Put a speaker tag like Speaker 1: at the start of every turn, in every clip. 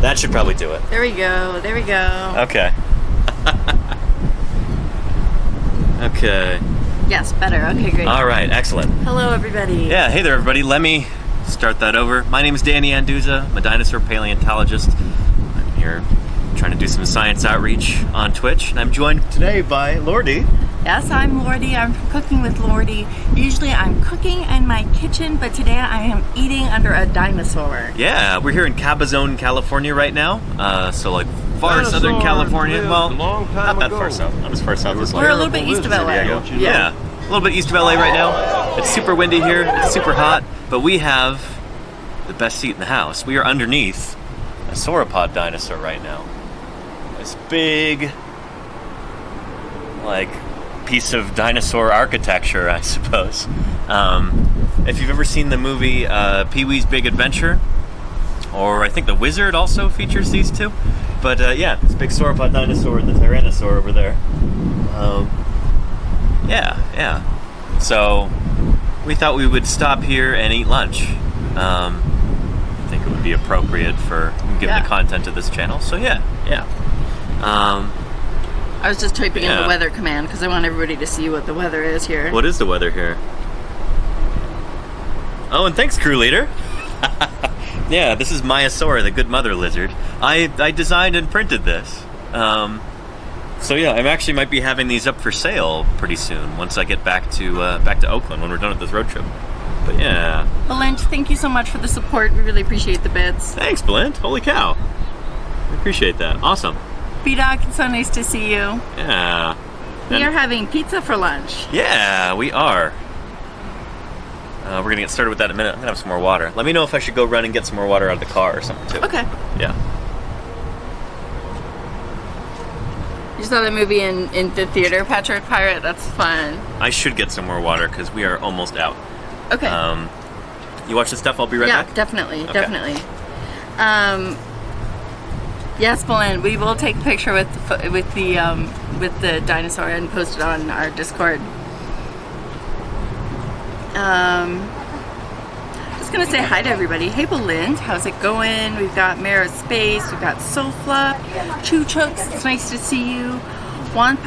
Speaker 1: That should probably do it.
Speaker 2: There we go. There we go.
Speaker 1: Okay. Okay.
Speaker 2: Yes, better. Okay, great.
Speaker 1: All right, excellent.
Speaker 2: Hello, everybody.
Speaker 1: Yeah, hey there, everybody. Let me start that over. My name is Danny Anduza. I'm a dinosaur paleontologist. I'm here trying to do some science outreach on Twitch, and I'm joined today by Laurdee.
Speaker 2: Yes, I'm Laurdee. I'm from Cooking with Laurdee. Usually I'm cooking in my kitchen, but today I am eating under a dinosaur.
Speaker 1: Yeah, we're here in Cabazon, California right now. So like far southern California. Well, not that far south. Not as far south as
Speaker 2: We're a little bit east of LA.
Speaker 1: Yeah, a little bit east of LA right now. It's super windy here. It's super hot, but we have the best seat in the house. We are underneath a sauropod dinosaur right now. This big, like, piece of dinosaur architecture, I suppose. If you've ever seen the movie Pee-wee's Big Adventure, or I think The Wizard also features these two. But yeah, this big sauropod dinosaur and the tyrannosaur over there. Yeah. So we thought we would stop here and eat lunch. I think it would be appropriate for given the content of this channel. So yeah.
Speaker 2: I was just typing in the weather command because I want everybody to see what the weather is here.
Speaker 1: What is the weather here? Oh, and thanks, crew leader. Yeah, this is Maiasaur, the good mother lizard. I designed and printed this. So yeah, I actually might be having these up for sale pretty soon once I get back to Oakland when we're done with this road trip. But yeah.
Speaker 2: Belinda, thank you so much for the support. We really appreciate the bits.
Speaker 1: Thanks, Belinda. Holy cow. I appreciate that. Awesome.
Speaker 2: B-Doc, it's so nice to see you.
Speaker 1: Yeah.
Speaker 2: We are having pizza for lunch.
Speaker 1: Yeah, we are. We're gonna get started with that in a minute. I'm gonna have some more water. Let me know if I should go run and get some more water out of the car or something too.
Speaker 2: Okay.
Speaker 1: Yeah.
Speaker 2: You saw the movie in the theater, Patrick Pirate? That's fun.
Speaker 1: I should get some more water because we are almost out.
Speaker 2: Okay.
Speaker 1: You watch this stuff? I'll be right back.
Speaker 2: Yeah, definitely. Yes, Belinda, we will take a picture with the dinosaur and post it on our Discord. Just gonna say hi to everybody. Hey, Belinda, how's it going? We've got Mara Space, we've got Sofla, Choo Chooks, it's nice to see you. Juan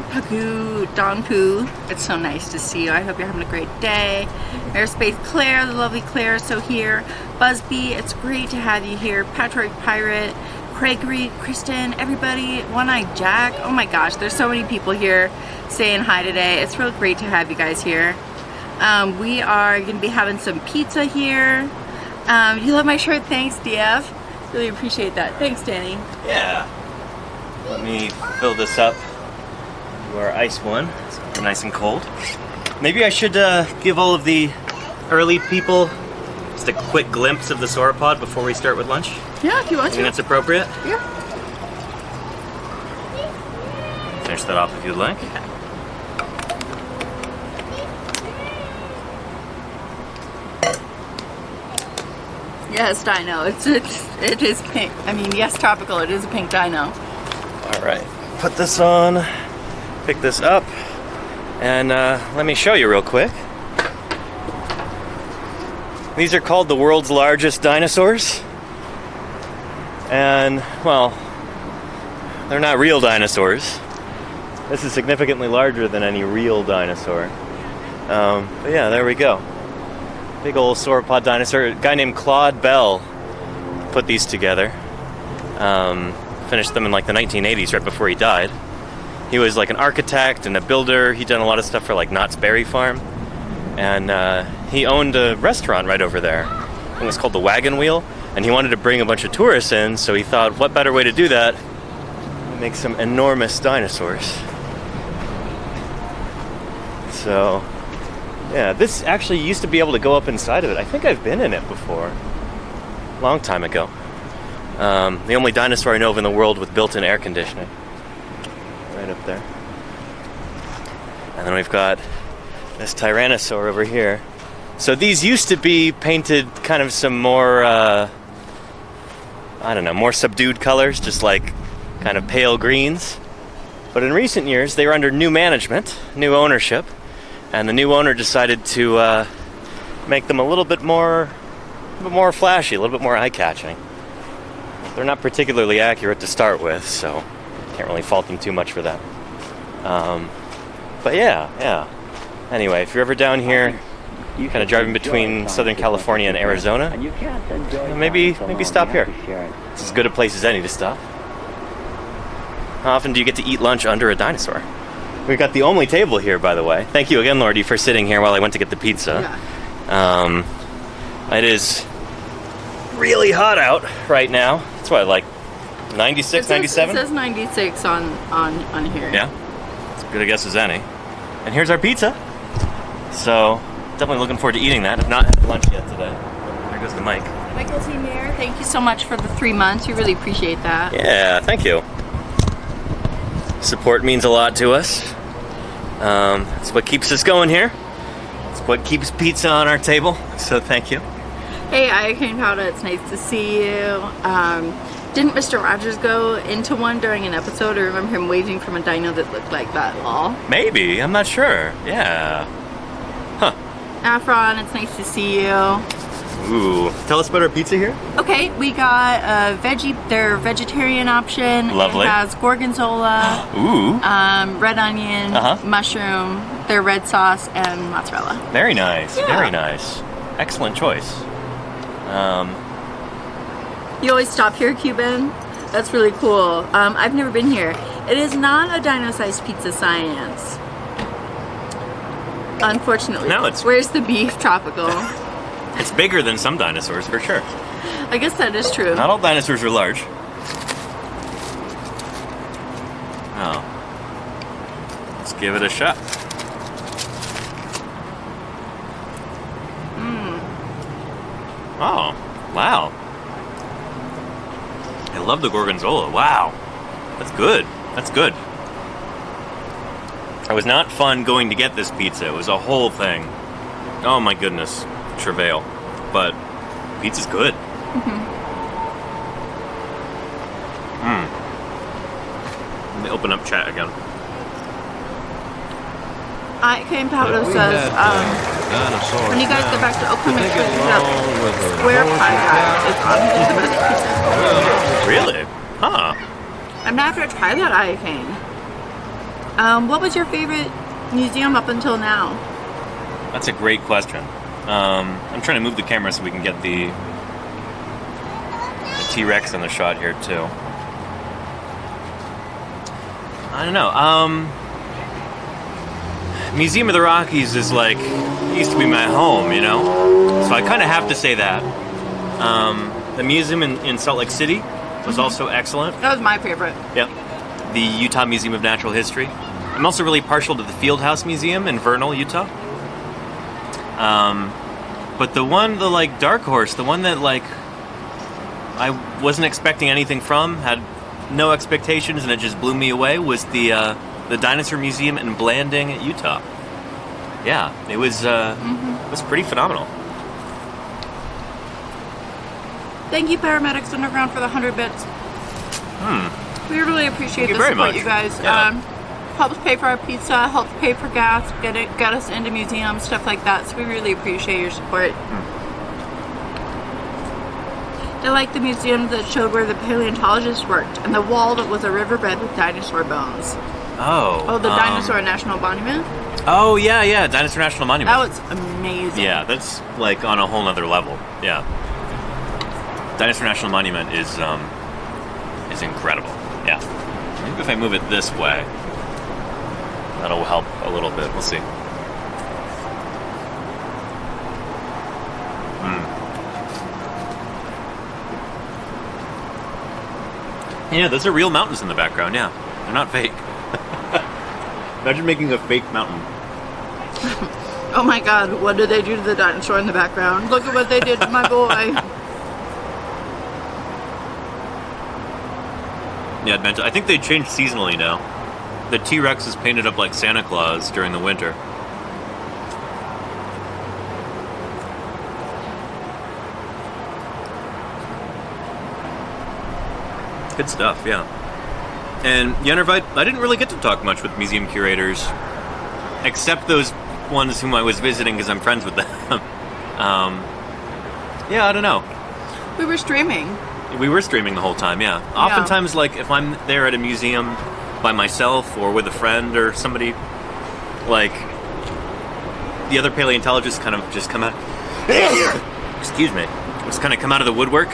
Speaker 2: Pagu, Don Poo, it's so nice to see you. I hope you're having a great day. Airspace Claire, the lovely Claire, so here. Busby, it's great to have you here. Patrick Pirate, Craigery, Kristen, everybody, One-Eyed Jack. Oh my gosh, there's so many people here saying hi today. It's real great to have you guys here. We are going to be having some pizza here. You love my shirt? Thanks, DF. Really appreciate that. Thanks, Danny.
Speaker 1: Yeah. Let me fill this up to our ice one. So we're nice and cold. Maybe I should give all of the early people just a quick glimpse of the sauropod before we start with lunch.
Speaker 2: Yeah, if you want to.
Speaker 1: I think that's appropriate.
Speaker 2: Yeah.
Speaker 1: Finish that off if you'd like.
Speaker 2: Okay. Yes, dino. It is pink. I mean, yes, tropical. It is a pink dino.
Speaker 1: All right. Put this on. Pick this up, and let me show you real quick. These are called the world's largest dinosaurs, and well, they're not real dinosaurs. This is significantly larger than any real dinosaur. But yeah, there we go. Big old sauropod dinosaur. A guy named Claude Bell put these together. Finished them in like the 1980s, right before he died. He was like an architect and a builder. He'd done a lot of stuff for like Knott's Berry Farm. And he owned a restaurant right over there. It was called the Wagon Wheel. And he wanted to bring a bunch of tourists in, so he thought, what better way to do that than make some enormous dinosaurs. So, yeah, this actually used to be able to go up inside of it. I think I've been in it before. Long time ago. The only dinosaur I know of in the world with built-in air conditioning. Right up there. And then we've got this tyrannosaur over here. So these used to be painted kind of some more, I don't know, more subdued colors, just like kind of pale greens. But in recent years, they were under new management, new ownership, and the new owner decided to make them a little bit more flashy, a little bit more eye-catching. they're not particularly accurate to start with, so can't really fault them too much for that. But yeah. Anyway, if you're ever down here, kind of driving between Southern California and Arizona, maybe stop here. It's as good a place as any to stop. How often do you get to eat lunch under a dinosaur? We've got the only table here, by the way. Thank you again, Laurdee, for sitting here while I went to get the pizza.
Speaker 2: Yeah.
Speaker 1: It is really hot out right now. It's what, like 96, 97?
Speaker 2: It says 96 on here.
Speaker 1: Yeah, it's as good a guess as any. And here's our pizza. So, definitely looking forward to eating that. I've not had lunch yet today. There goes the mic.
Speaker 2: Michael T. Mayer, thank you so much for the 3 months. We really appreciate that.
Speaker 1: Yeah, thank you. Support means a lot to us. It's what keeps us going here. It's what keeps pizza on our table. So thank you.
Speaker 2: Hey, Iocane Powder, it's nice to see you. Didn't Mr. Rogers go into one during an episode? I remember him waving from a dino that looked like that all.
Speaker 1: Maybe, I'm not sure. Yeah. Huh.
Speaker 2: Afron, it's nice to see you.
Speaker 1: Ooh. Tell us about our pizza here.
Speaker 2: Okay, we got their vegetarian option.
Speaker 1: Lovely.
Speaker 2: It has gorgonzola,
Speaker 1: Ooh.
Speaker 2: red onion, mushroom, their red sauce, and mozzarella.
Speaker 1: Very nice.
Speaker 2: Yeah.
Speaker 1: Very nice. Excellent choice.
Speaker 2: You always stop here, Cuban? That's really cool. I've never been here. It is not a dino-sized pizza science. Unfortunately.
Speaker 1: No, it's...
Speaker 2: Where's the beef, Tropical?
Speaker 1: It's bigger than some dinosaurs, for sure.
Speaker 2: I guess that is true.
Speaker 1: Not all dinosaurs are large. Oh. Let's give it a shot. Oh, wow. I love the gorgonzola. Wow. That's good. That's good. It was not fun going to get this pizza. It was a whole thing. Oh my goodness. Travail. But pizza's good. Let me open up chat again.
Speaker 2: Iocane Powder says, when you guys get back to Oakland, make sure you hit up Square Pie Guy. It's honestly the best pizza.
Speaker 1: Really? Huh.
Speaker 2: I'm not going to try that, Iocane. What was your favorite museum up until now?
Speaker 1: That's a great question. I'm trying to move the camera so we can get the T-Rex in the shot here too. I don't know. Museum of the Rockies is like, it used to be my home, you know? So I kind of have to say that. The museum in Salt Lake City was also excellent.
Speaker 2: That was my favorite.
Speaker 1: Yep. The Utah Museum of Natural History. I'm also really partial to the Fieldhouse Museum in Vernal, Utah. But the like Dark Horse, the one that like I wasn't expecting anything from, had no expectations, and it just blew me away, was the Dinosaur Museum in Blanding, Utah. Yeah, it was pretty phenomenal.
Speaker 2: Thank you, Paramedics Underground, for the 100 bits. We really appreciate the support, you guys.
Speaker 1: Yeah.
Speaker 2: Helps pay for our pizza, helps pay for gas, get us into museums, stuff like that. So we really appreciate your support. I like the museum that showed where the paleontologists worked, and the wall that was a riverbed with dinosaur bones.
Speaker 1: Oh,
Speaker 2: the Dinosaur National Monument?
Speaker 1: Oh, yeah, Dinosaur National Monument.
Speaker 2: That was amazing.
Speaker 1: Yeah, that's like on a whole nother level. Yeah. Dinosaur National Monument is incredible. Yeah. Maybe if I move it this way, that'll help a little bit. We'll see. Yeah, those are real mountains in the background, yeah. They're not fake. Imagine making a fake mountain.
Speaker 2: Oh my god, what did they do to the dinosaur in the background? Look at what they did to my boy.
Speaker 1: Yeah, I think they changed seasonally now. The T-Rex is painted up like Santa Claus during the winter. Good stuff, yeah. And Yennervite, I didn't really get to talk much with museum curators, except those ones whom I was visiting because I'm friends with them. Yeah, I don't know.
Speaker 2: We were streaming.
Speaker 1: We were streaming the whole time, yeah. Oftentimes, like, if I'm there at a museum by myself or with a friend or somebody, like, the other paleontologists kind of just come out... excuse me. Just kind of come out of the woodwork.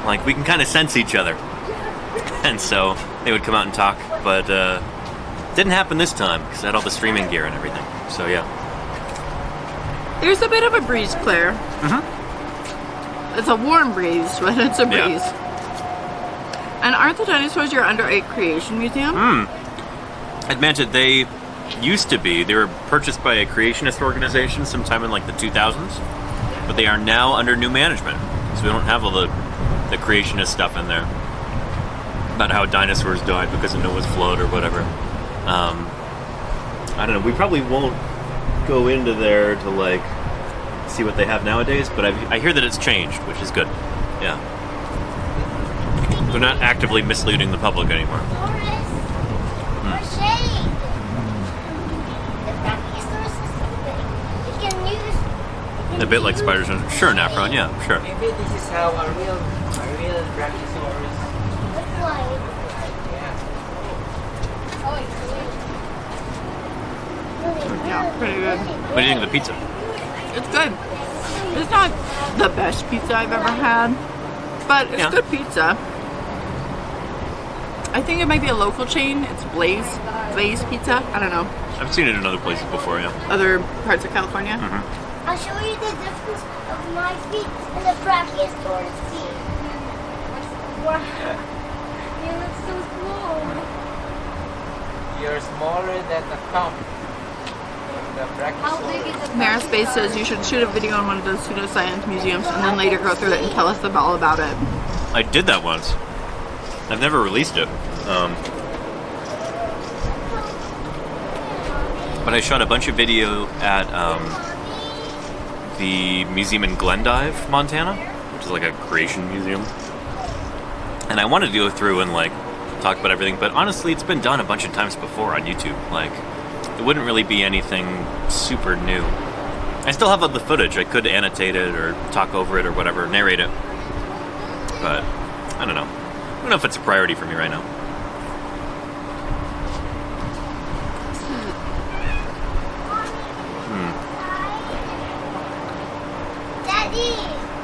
Speaker 1: Like, we can kind of sense each other. And so they would come out and talk, but didn't happen this time because I had all the streaming gear and everything. So, yeah.
Speaker 2: There's a bit of a breeze, Claire. It's a warm breeze, but it's a breeze. Yeah. And aren't the dinosaurs your under 8 creation museum?
Speaker 1: I'd mentioned they used to be. They were purchased by a creationist organization sometime in like the 2000s, but they are now under new management. So we don't have all the creationist stuff in there about how dinosaurs died because of Noah's flood or whatever. I don't know. We probably won't go into there to like see what they have nowadays, but I hear that it's changed, which is good. Yeah. They're not actively misleading the public anymore. A bit like spiders. Sure, Nafron, yeah, sure.
Speaker 3: Maybe this is how a real brachiosaurus looks like.
Speaker 2: Yeah, pretty good.
Speaker 1: What do you think of the pizza?
Speaker 2: It's good. It's not the best pizza I've ever had, but it's good pizza. I think it might be a local chain. It's Blaze Pizza. I don't know.
Speaker 1: I've seen it in other places before, yeah.
Speaker 2: Other parts of California?
Speaker 4: I'll show you the difference of my feet and the brachiosaurus feet. Wow. You look so small.
Speaker 3: You're smaller than the thumb. The brachiosaurus.
Speaker 2: Marispace says you should shoot a video on one of those pseudoscience museums and then later go through it and tell us all about it.
Speaker 1: I did that once. I've never released it. But I shot a bunch of video at the museum in Glendive, Montana, which is like a creation museum. And I wanted to go through and like talk about everything, but honestly, it's been done a bunch of times before on YouTube. Like, it wouldn't really be anything super new. I still have all the footage. I could annotate it or talk over it or whatever, narrate it. But I don't know. I don't know if it's a priority for me right now.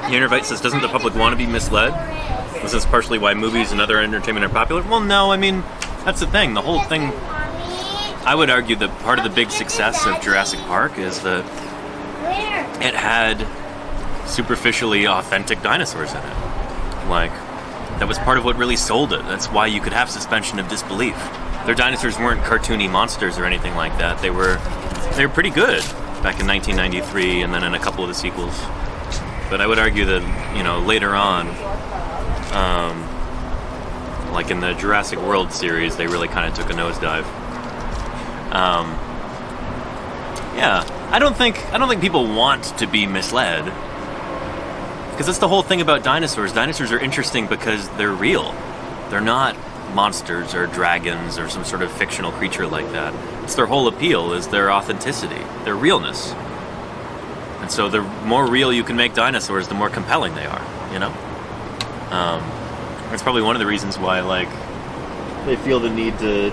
Speaker 1: Univite says, doesn't the public want to be misled? This is partially why movies and other entertainment are popular. Well, no, I mean, that's the thing. The whole thing, I would argue that part of the big success of Jurassic Park is that it had superficially authentic dinosaurs in it. Like, that was part of what really sold it. That's why you could have suspension of disbelief. Their dinosaurs weren't cartoony monsters or anything like that. They were pretty good back in 1993 and then in a couple of the sequels. But I would argue that, you know, later on, like in the Jurassic World series, they really kind of took a nosedive. Yeah, I don't think people want to be misled, because that's the whole thing about dinosaurs. Dinosaurs are interesting because they're real. They're not monsters or dragons or some sort of fictional creature like that. It's their whole appeal is their authenticity, their realness. And so the more real you can make dinosaurs, the more compelling they are, you know? That's probably one of the reasons why, like, they feel the need to,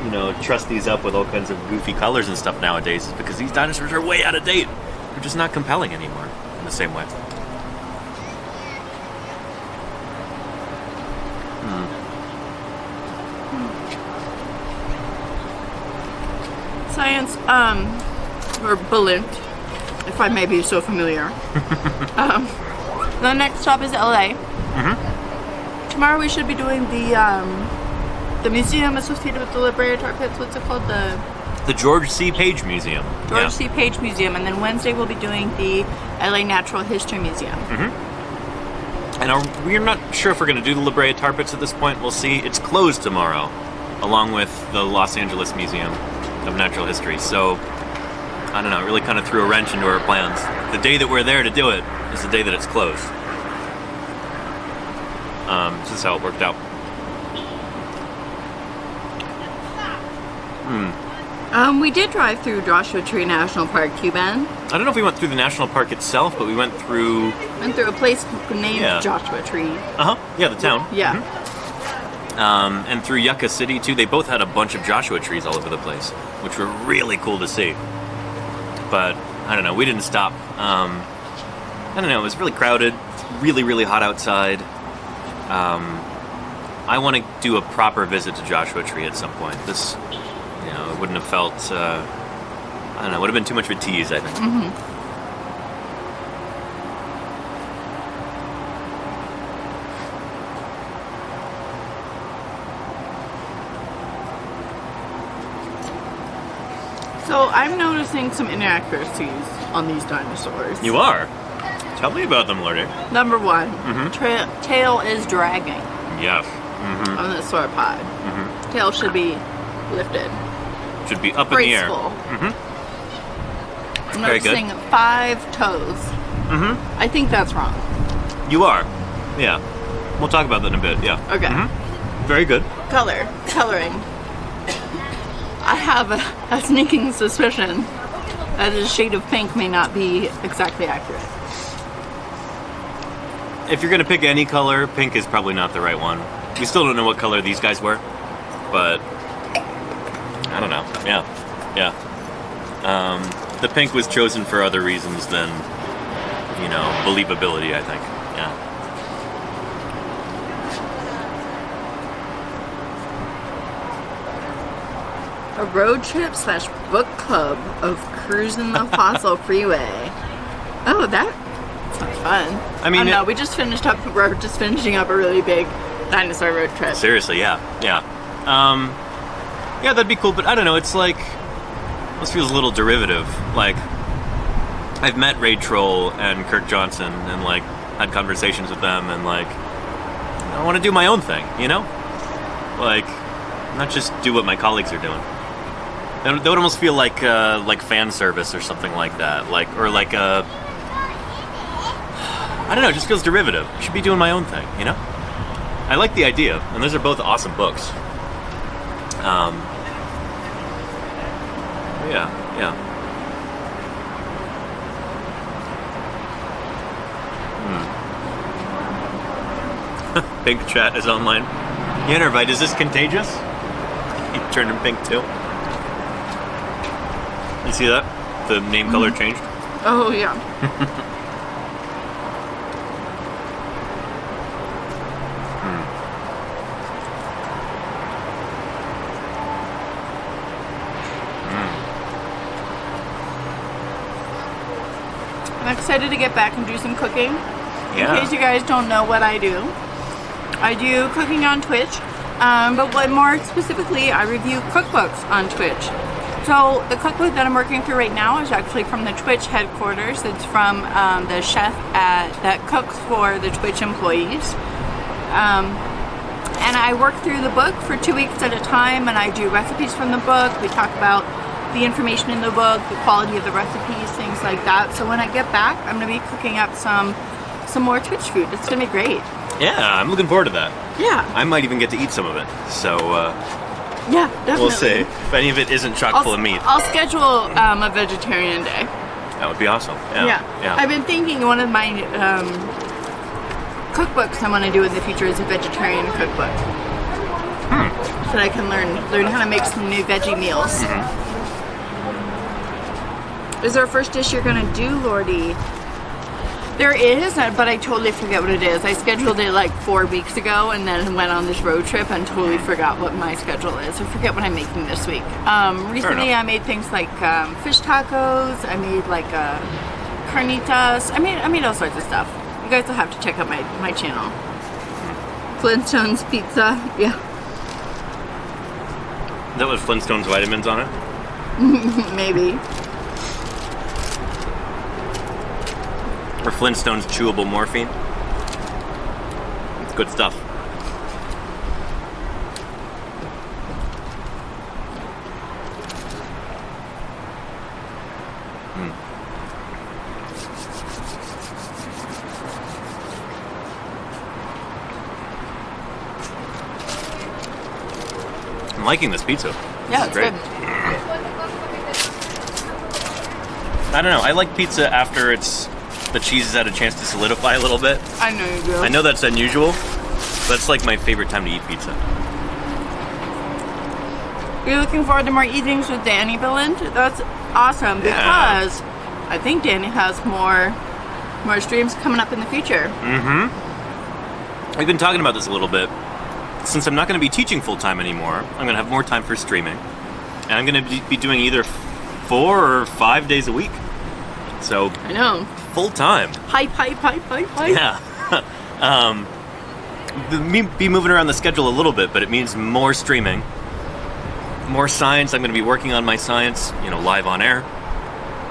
Speaker 1: you know, truss these up with all kinds of goofy colors and stuff nowadays, is because these dinosaurs are way out of date. They're just not compelling anymore in the same way.
Speaker 2: Science, or Balint, if I may be so familiar. The next stop is LA. Tomorrow we should be doing the museum associated with the La Brea Tar Pits. What's it called?
Speaker 1: The George C. Page Museum.
Speaker 2: George C. Page Museum. And then Wednesday we'll be doing the LA Natural History Museum.
Speaker 1: And we're not sure if we're going to do the La Brea Tar Pits at this point. We'll see. It's closed tomorrow, along with the Los Angeles Museum of Natural History. So, I don't know, it really kind of threw a wrench into our plans. The day that we're there to do it is the day that it's closed. This is how it worked out.
Speaker 2: We did drive through Joshua Tree National Park, Cuban.
Speaker 1: I don't know if we went through the national park itself, but we went through...
Speaker 2: Went through a place named Joshua Tree.
Speaker 1: Yeah, the town.
Speaker 2: Yeah.
Speaker 1: And through Yucca City, too. They both had a bunch of Joshua trees all over the place, which were really cool to see. But, I don't know, we didn't stop. I don't know, it was really crowded. It's really, really hot outside. I want to do a proper visit to Joshua Tree at some point. This, you know, it wouldn't have felt, I don't know, it would have been too much of a tease, I think.
Speaker 2: So I'm noticing some inaccuracies on these dinosaurs.
Speaker 1: You are? Tell me about them, Laurdee.
Speaker 2: Number one, tail is dragging
Speaker 1: Yes.
Speaker 2: on the sauropod. Tail should be lifted.
Speaker 1: Should be up in the air.
Speaker 2: Graceful. I'm
Speaker 1: Very good.
Speaker 2: noticing 5 toes. I think that's wrong.
Speaker 1: You are. Yeah. We'll talk about that in a bit, yeah.
Speaker 2: Okay.
Speaker 1: Very good.
Speaker 2: Coloring. I have a sneaking suspicion that the shade of pink may not be exactly accurate.
Speaker 1: If you're going to pick any color, pink is probably not the right one. We still don't know what color these guys were, but I don't know. Yeah. The pink was chosen for other reasons than, you know, believability, I think. Yeah.
Speaker 2: A road trip / book club of cruising the fossil freeway. Oh, that sounds fun.
Speaker 1: I mean,
Speaker 2: no, we just finished up. We're just finishing up a really big dinosaur road trip.
Speaker 1: Seriously, yeah. Yeah, that'd be cool, but I don't know, it's like, this feels a little derivative. Like, I've met Ray Troll and Kirk Johnson and, like, had conversations with them, and, like, I want to do my own thing, you know? Like, not just do what my colleagues are doing. That would almost feel like fan service or something like that. I don't know, it just feels derivative. I should be doing my own thing, you know? I like the idea, and those are both awesome books. Yeah. Pink chat is online. Yannervite, is this contagious? You turned him pink too. You see that? The name color changed?
Speaker 2: Oh, yeah. I'm excited to get back and do some cooking.
Speaker 1: Yeah.
Speaker 2: In case you guys don't know what I do cooking on Twitch, but what more specifically, I review cookbooks on Twitch. So the cookbook that I'm working through right now is actually from the Twitch headquarters. It's from the chef that cooks for the Twitch employees. And I work through the book for 2 weeks at a time, and I do recipes from the book. We talk about the information in the book, the quality of the recipes, things like that. So when I get back, I'm going to be cooking up some more Twitch food. It's going to be great.
Speaker 1: Yeah, I'm looking forward to that.
Speaker 2: Yeah.
Speaker 1: I might even get to eat some of it. So,
Speaker 2: yeah, definitely.
Speaker 1: we'll see. If any of it isn't chock full of meat.
Speaker 2: I'll schedule a vegetarian day.
Speaker 1: That would be awesome. Yeah.
Speaker 2: I've been thinking one of my cookbooks I want to do in the future is a vegetarian cookbook. So that I can learn how to make some new veggie meals. Is there a first dish you're going to do, Laurdee? There is, but I totally forget what it is. I scheduled it like 4 weeks ago and then went on this road trip and totally forgot what my schedule is. I forget what I'm making this week. Recently I made things like fish tacos. I made like carnitas. I made all sorts of stuff. You guys will have to check out my channel. Flintstones pizza, yeah.
Speaker 1: That was Flintstones vitamins on it?
Speaker 2: Maybe.
Speaker 1: Or Flintstones chewable morphine. It's good stuff. I'm liking this pizza.
Speaker 2: Yeah,
Speaker 1: This is
Speaker 2: it's
Speaker 1: great.
Speaker 2: good.
Speaker 1: I don't know. I like pizza after the cheese has had a chance to solidify a little bit.
Speaker 2: I know you do.
Speaker 1: I know that's unusual. That's like my favorite time to eat pizza.
Speaker 2: You're looking forward to more evenings with Danny, Belinda? That's awesome because I think Danny has more streams coming up in the future.
Speaker 1: We've been talking about this a little bit. Since I'm not going to be teaching full-time anymore, I'm going to have more time for streaming. And I'm going to be doing either 4 or 5 days a week. So,
Speaker 2: I know.
Speaker 1: Full-time.
Speaker 2: Hype.
Speaker 1: Yeah. Be moving around the schedule a little bit, but it means more streaming. More science. I'm going to be working on my science, live on air.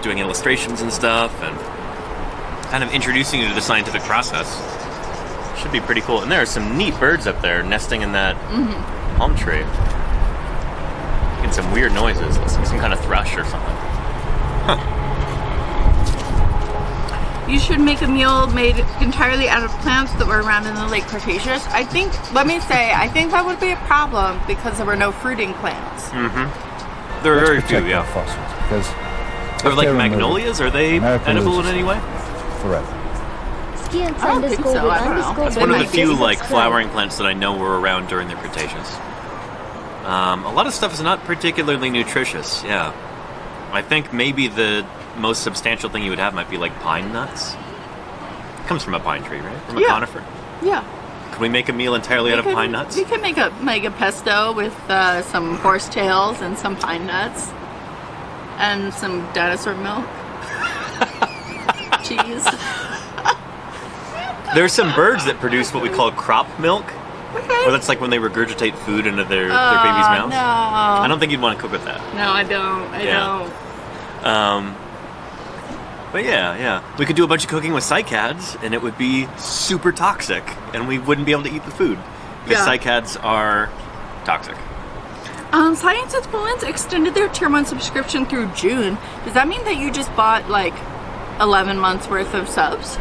Speaker 1: Doing illustrations and stuff, and kind of introducing you to the scientific process. Should be pretty cool. And there are some neat birds up there nesting in that palm tree. Making some weird noises. Looks like some kind of thrush or something. Huh.
Speaker 2: You should make a meal made entirely out of plants that were around in the late Cretaceous. I think that would be a problem because there were no fruiting plants.
Speaker 1: There are very few, yeah.
Speaker 5: Fossils, because
Speaker 1: Or like magnolias? Are they edible in any way?
Speaker 5: forever.
Speaker 2: I don't think so. I don't know.
Speaker 1: That's one of the few flowering plants that I know were around during the Cretaceous. A lot of stuff is not particularly nutritious. Yeah, I think maybe the most substantial thing you would have might be like pine nuts. It comes from a pine tree, right? From a conifer.
Speaker 2: Yeah.
Speaker 1: Can we make a meal entirely out of pine nuts?
Speaker 2: We can make a pesto with some horse tails and some pine nuts and some dinosaur milk, cheese.
Speaker 1: There's some birds that produce what we call crop milk.
Speaker 2: Okay.
Speaker 1: Or that's like when they regurgitate food into their baby's mouth.
Speaker 2: No.
Speaker 1: I don't think you'd want to cook with that.
Speaker 2: No, I don't. I don't.
Speaker 1: But yeah. We could do a bunch of cooking with cycads, and it would be super toxic, and we wouldn't be able to eat the food. Because cycads are toxic.
Speaker 2: Science Exponents extended their Tier 1 subscription through June. Does that mean that you just bought like 11 months worth of subs?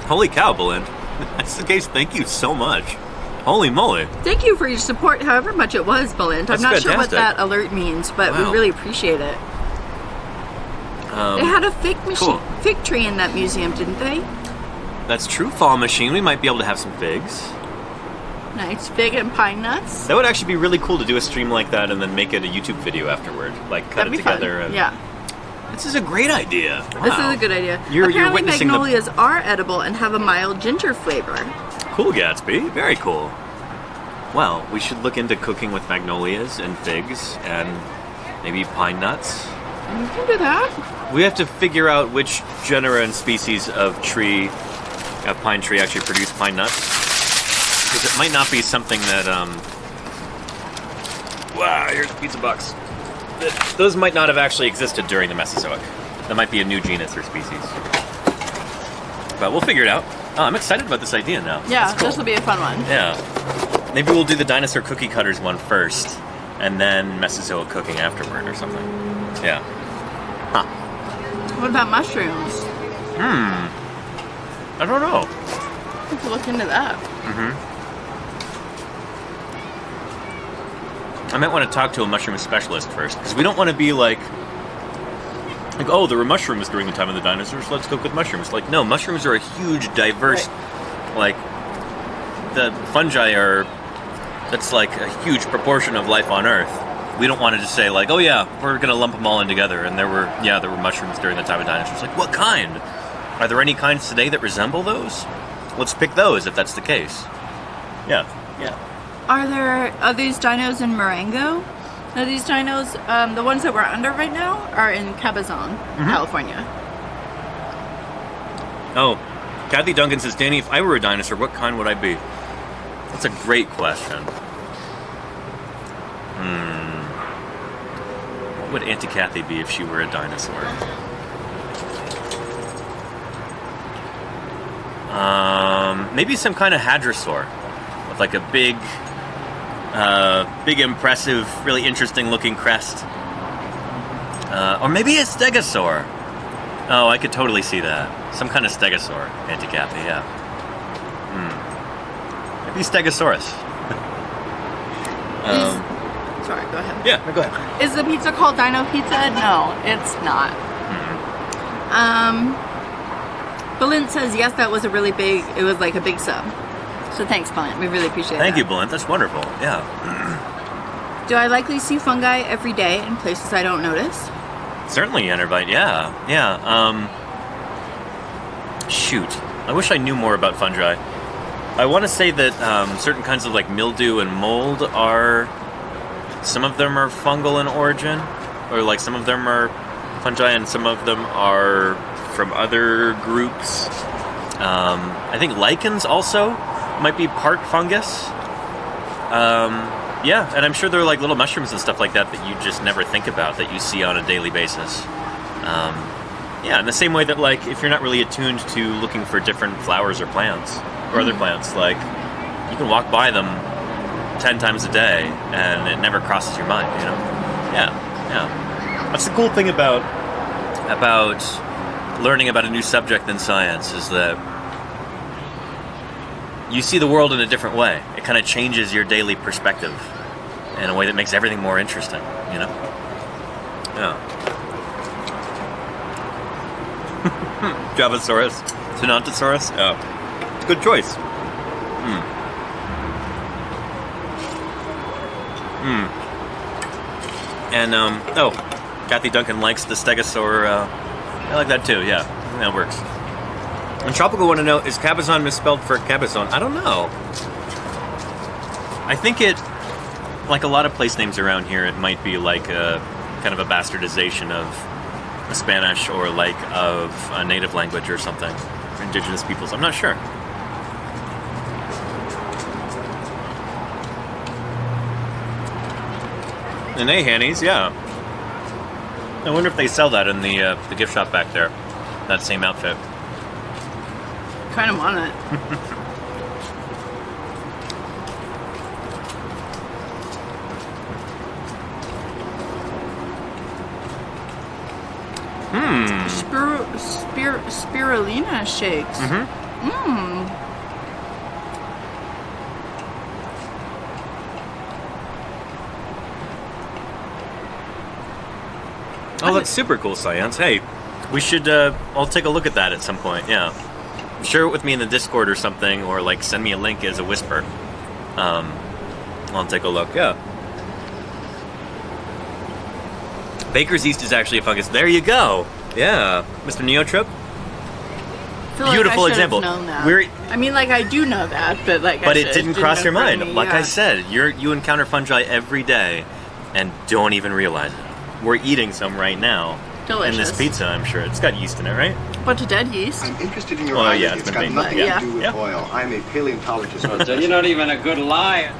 Speaker 1: Holy cow, Belinda. If that's the case, thank you so much. Holy moly.
Speaker 2: Thank you for your support, however much it was, Belinda. I'm not sure what that alert means, but we really appreciate it. They had a fig tree in that museum, didn't they?
Speaker 1: That's true, Fall Machine. We might be able to have some figs.
Speaker 2: Nice. Fig and pine nuts.
Speaker 1: That would actually be really cool to do a stream like that and then make it a YouTube video afterward. Like, cut it together.
Speaker 2: Fun. Yeah.
Speaker 1: This is a great idea. Wow.
Speaker 2: This is a good idea.
Speaker 1: You're witnessing
Speaker 2: magnolias are edible and have a mild ginger flavor.
Speaker 1: Cool, Gatsby. Very cool. Well, we should look into cooking with magnolias and figs and maybe pine nuts.
Speaker 2: You can do that.
Speaker 1: We have to figure out which genera and species of pine tree actually produce pine nuts. Because it might not be something that, wow, here's the pizza box. Those might not have actually existed during the Mesozoic. That might be a new genus or species. But we'll figure it out. Oh, I'm excited about this idea now.
Speaker 2: Yeah,
Speaker 1: cool.
Speaker 2: This will be a fun one.
Speaker 1: Yeah. Maybe we'll do the dinosaur cookie cutters one first, and then Mesozoic cooking afterward or something. Yeah. Huh.
Speaker 2: What about mushrooms?
Speaker 1: I don't know.
Speaker 2: We could look into that.
Speaker 1: I might want to talk to a mushroom specialist first, because we don't want to be like, oh, there were mushrooms during the time of the dinosaurs, let's cook with mushrooms. Like, no, mushrooms are a huge, diverse, like, the fungi are, that's like a huge proportion of life on Earth. We don't want to just say like, oh yeah, we're going to lump them all in together, and there were mushrooms during the time of dinosaurs. Like, what kind? Are there any kinds today that resemble those? Let's pick those if that's the case. Yeah.
Speaker 2: Are these dinos in Marengo? Now these dinos, the ones that we're under right now, are in Cabazon, California.
Speaker 1: Oh, Kathy Duncan says, Danny, if I were a dinosaur, what kind would I be? That's a great question. What would Auntie Kathy be if she were a dinosaur? Maybe some kind of hadrosaur with like a big, impressive, really interesting looking crest. Or maybe a stegosaur. Oh, I could totally see that. Some kind of stegosaur, Auntie Kathy, yeah. Maybe Stegosaurus.
Speaker 2: Sorry, go ahead.
Speaker 1: Yeah, go ahead.
Speaker 2: Is the pizza called Dino Pizza? No, it's not. Balint says, yes, that was a really big, it was like a big sub. So thanks, Balint. We really appreciate it.
Speaker 1: Thank you, Balint. That's wonderful. Yeah.
Speaker 2: Do I likely see fungi every day in places I don't notice?
Speaker 1: Certainly, Enerbite. Yeah. Yeah. Shoot. I wish I knew more about fungi. I want to say that certain kinds of like mildew and mold are... Some of them are fungal in origin, or like some of them are fungi and some of them are from other groups. I think lichens also might be part fungus. Yeah, and I'm sure there are like little mushrooms and stuff like that that you just never think about that you see on a daily basis. Yeah, in the same way that like if you're not really attuned to looking for different flowers or plants or other plants, like you can walk by them 10 times a day and it never crosses your mind, you know? Yeah. That's the cool thing about learning about a new subject in science is that you see the world in a different way. It kind of changes your daily perspective in a way that makes everything more interesting, you know? Yeah. Javasaurus. Synontosaurus? Oh. It's a good choice. And, oh, Kathy Duncan likes the stegosaur. I like that too, yeah. I think that works. And Tropical want to know, is Cabazon misspelled for Cabazon? I don't know. I think it, like a lot of place names around here, it might be like a kind of a bastardization of a Spanish or like of a native language or something. For indigenous peoples, I'm not sure. And hey, Hannies, yeah. I wonder if they sell that in the gift shop back there. That same outfit.
Speaker 2: Kind of want it. Spirulina shakes.
Speaker 1: Oh, that's super cool, Science. Hey, we should, I'll take a look at that at some point, yeah. Share it with me in the Discord or something, or like send me a link as a whisper. I'll take a look, yeah. Baker's yeast is actually a fungus. There you go. Yeah, Mr. Neotrip. Beautiful example.
Speaker 2: Known that. I mean, like I do know that, but like.
Speaker 1: But it didn't cross your mind. Like I said, you encounter fungi every day, and don't even realize it. We're eating some right now.
Speaker 2: Delicious.
Speaker 1: In this pizza, I'm sure. It's got yeast in it, right?
Speaker 2: Bunch of dead yeast.
Speaker 5: I'm interested in your idea.
Speaker 1: Yeah,
Speaker 5: it's got nothing to do with
Speaker 1: yeah.
Speaker 5: oil. I'm a paleontologist.
Speaker 3: So you're not even a good liar.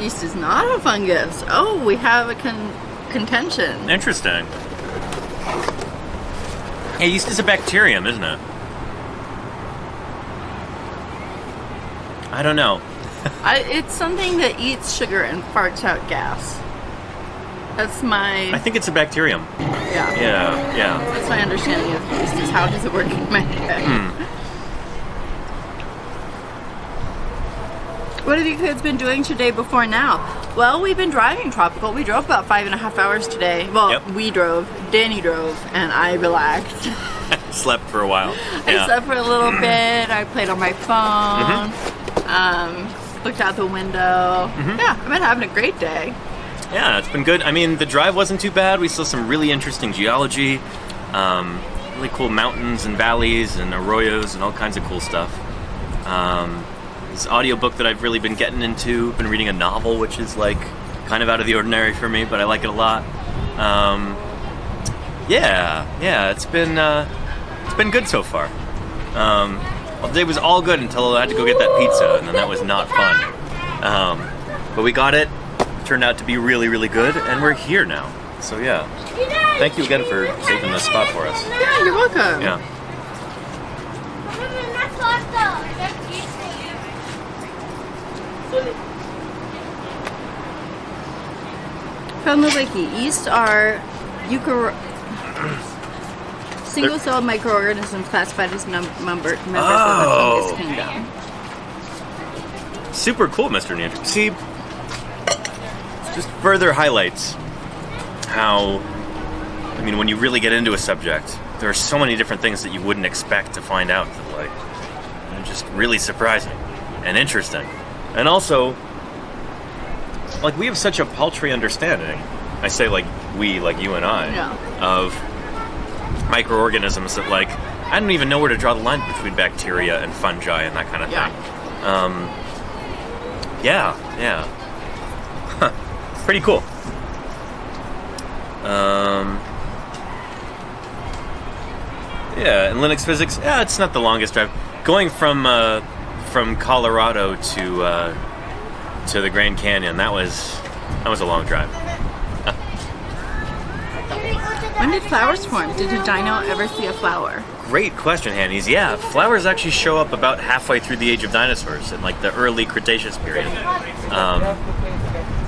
Speaker 2: Yeast is not a fungus. Oh, we have a contention.
Speaker 1: Interesting. Hey, yeast is a bacterium, isn't it? I don't know.
Speaker 2: It's something that eats sugar and farts out gas. That's my...
Speaker 1: I think it's a bacterium.
Speaker 2: Yeah.
Speaker 1: Yeah.
Speaker 2: That's my understanding of yeast, is how does it work in my head. What have you kids been doing today before now? Well, we've been driving, Tropical. We drove about 5.5 hours today. Well, we drove, Danny drove, and I relaxed.
Speaker 1: Slept for a while.
Speaker 2: I slept for a little bit. I played on my phone. Looked out the window. Yeah, I've been having a great day.
Speaker 1: Yeah, it's been good. I mean, the drive wasn't too bad. We saw some really interesting geology, really cool mountains and valleys and arroyos and all kinds of cool stuff. This audiobook that I've really been getting into. Been reading a novel, which is like kind of out of the ordinary for me, but I like it a lot. Yeah, it's been good so far. Well, the day was all good until I had to go get that pizza, and then that was not fun. But we got it. Turned out to be really, really good, and we're here now. So yeah, thank you again for saving this spot for us.
Speaker 2: Yeah, you're welcome.
Speaker 1: Yeah.
Speaker 2: From the wiki, yeast are Single-celled microorganisms classified as members of the fungus kingdom.
Speaker 1: Super cool, Mr. Neanderthal. See, just further highlights how, I mean, when you really get into a subject, there are so many different things that you wouldn't expect to find out that, like, are just really surprising and interesting. And also, like, we have such a paltry understanding, I say, like, we, like you and I, of microorganisms that, like, I don't even know where to draw the line between bacteria and fungi and that kind of thing. Yeah. Huh. Pretty cool. Yeah, in Linux physics, yeah, it's not the longest drive. Going from Colorado to the Grand Canyon, that was a long drive.
Speaker 2: When did flowers form? Did a dino ever see a flower?
Speaker 1: Great question, Hannies. Yeah, flowers actually show up about halfway through the age of dinosaurs, in like the early Cretaceous period.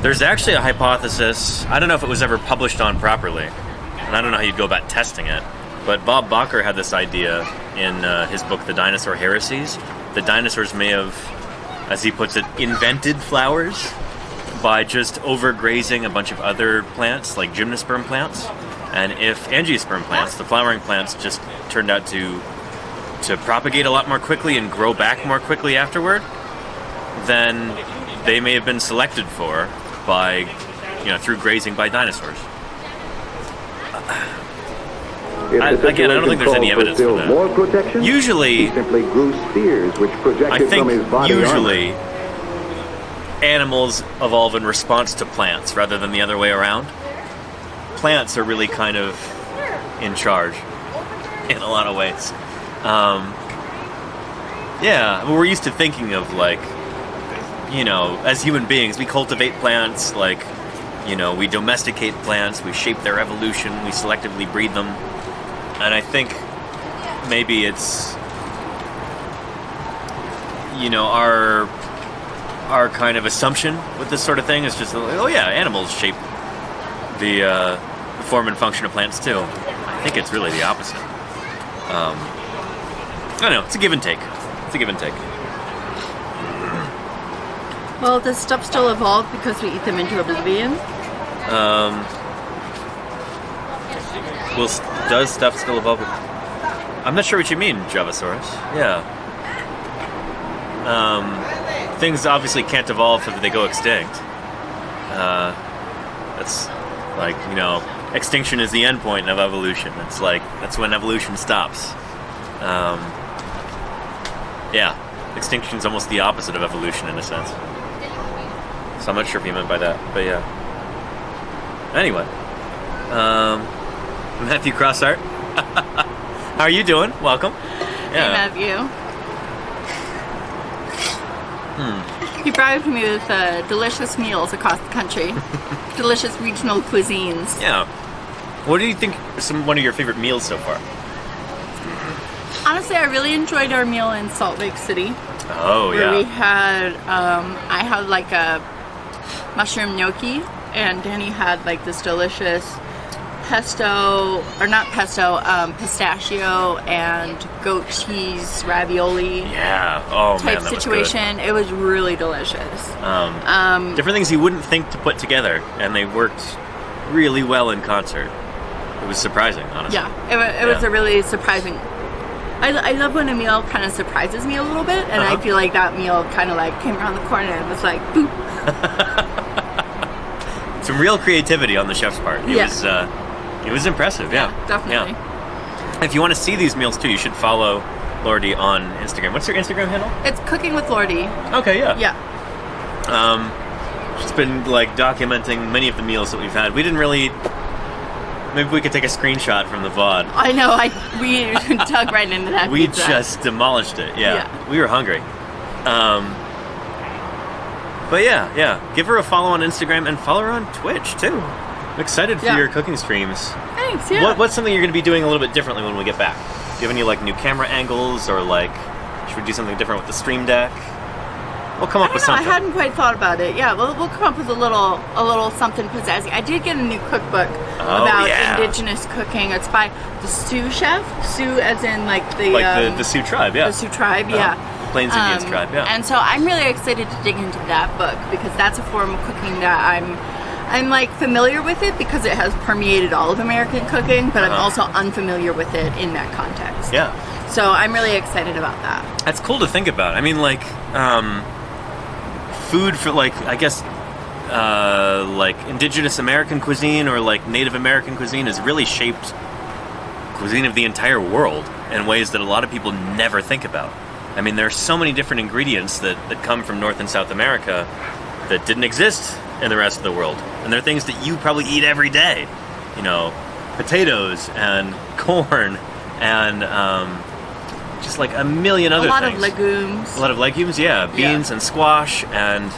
Speaker 1: There's actually a hypothesis, I don't know if it was ever published on properly, and I don't know how you'd go about testing it, but Bob Bacher had this idea in his book, The Dinosaur Heresies, that dinosaurs may have, as he puts it, invented flowers by just overgrazing a bunch of other plants, like gymnosperm plants. And if angiosperm plants, the flowering plants, just turned out to propagate a lot more quickly and grow back more quickly afterward, then they may have been selected for by, through grazing by dinosaurs. I don't think there's any evidence for that.
Speaker 6: More protection,
Speaker 1: usually,
Speaker 6: he simply grew spears which projected from his body
Speaker 1: usually
Speaker 6: armor.
Speaker 1: Animals evolve in response to plants rather than the other way around. Plants are really kind of in charge in a lot of ways. We're used to thinking of, like, as human beings, we cultivate plants, like, we domesticate plants, we shape their evolution, we selectively breed them. And I think maybe it's, our kind of assumption with this sort of thing is just, oh yeah, animals shape the form and function of plants too. I think it's really the opposite. I don't know, it's a give and take.
Speaker 2: Well, does stuff still evolve because we eat them into oblivion?
Speaker 1: Does stuff still evolve? I'm not sure what you mean, Javasaurus. Yeah. Things obviously can't evolve so that they go extinct. That's like, extinction is the end point of evolution. It's like, that's when evolution stops. Extinction is almost the opposite of evolution in a sense. So I'm not sure if you meant by that, but yeah. Anyway, Matthew Crossart, how are you doing? Welcome.
Speaker 2: Yeah. I love you. He bribed me with delicious meals across the country. Delicious regional cuisines.
Speaker 1: Yeah. What do you think are one of your favorite meals so far?
Speaker 2: Honestly, I really enjoyed our meal in Salt Lake City.
Speaker 1: Oh,
Speaker 2: where we had, I had like a mushroom gnocchi, and Danny had like this delicious pistachio and goat cheese ravioli.
Speaker 1: Yeah. Oh
Speaker 2: type
Speaker 1: man, that
Speaker 2: situation.
Speaker 1: Was good.
Speaker 2: It was really delicious.
Speaker 1: Different things you wouldn't think to put together, and they worked really well in concert. It was surprising, honestly.
Speaker 2: Yeah, it was a really surprising. I love when a meal kind of surprises me a little bit, and I feel like that meal kind of like came around the corner and was like, boop.
Speaker 1: Some real creativity on the chef's part. It was impressive. Yeah,
Speaker 2: definitely.
Speaker 1: Yeah. If you want to see these meals too, you should follow Laurdee on Instagram. What's your Instagram handle?
Speaker 2: It's Cooking with Laurdee.
Speaker 1: Okay, yeah.
Speaker 2: Yeah.
Speaker 1: She's been like documenting many of the meals that we've had. We didn't really. Maybe we could take a screenshot from the VOD.
Speaker 2: I know. We dug right into that.
Speaker 1: We
Speaker 2: pizza.
Speaker 1: just demolished it. Yeah. We were hungry. But yeah. Give her a follow on Instagram and follow her on Twitch too. I'm excited for your cooking streams.
Speaker 2: Thanks. Yeah.
Speaker 1: What's something you're going to be doing a little bit differently when we get back? Do you have any like new camera angles, or like should we do something different with the stream deck? We'll come up with something.
Speaker 2: I hadn't quite thought about it. Yeah, we'll come up with a little something pizzazzy. I did get a new cookbook about indigenous cooking. It's by the Sioux chef. Sioux as in like
Speaker 1: the Sioux tribe, yeah.
Speaker 2: The Sioux tribe, yeah.
Speaker 1: Plains Indians tribe, yeah.
Speaker 2: And so I'm really excited to dig into that book because that's a form of cooking that I'm like familiar with it because it has permeated all of American cooking, but I'm also unfamiliar with it in that context.
Speaker 1: Yeah.
Speaker 2: So I'm really excited about that.
Speaker 1: That's cool to think about. I mean, like, food for, like, I guess, like, indigenous American cuisine or, like, Native American cuisine has really shaped cuisine of the entire world in ways that a lot of people never think about. I mean, there are so many different ingredients that come from North and South America that didn't exist in the rest of the world. And they're things that you probably eat every day. You know, potatoes and corn and just like a million other things.
Speaker 2: A lot of legumes.
Speaker 1: A lot of legumes, yeah. Beans and squash and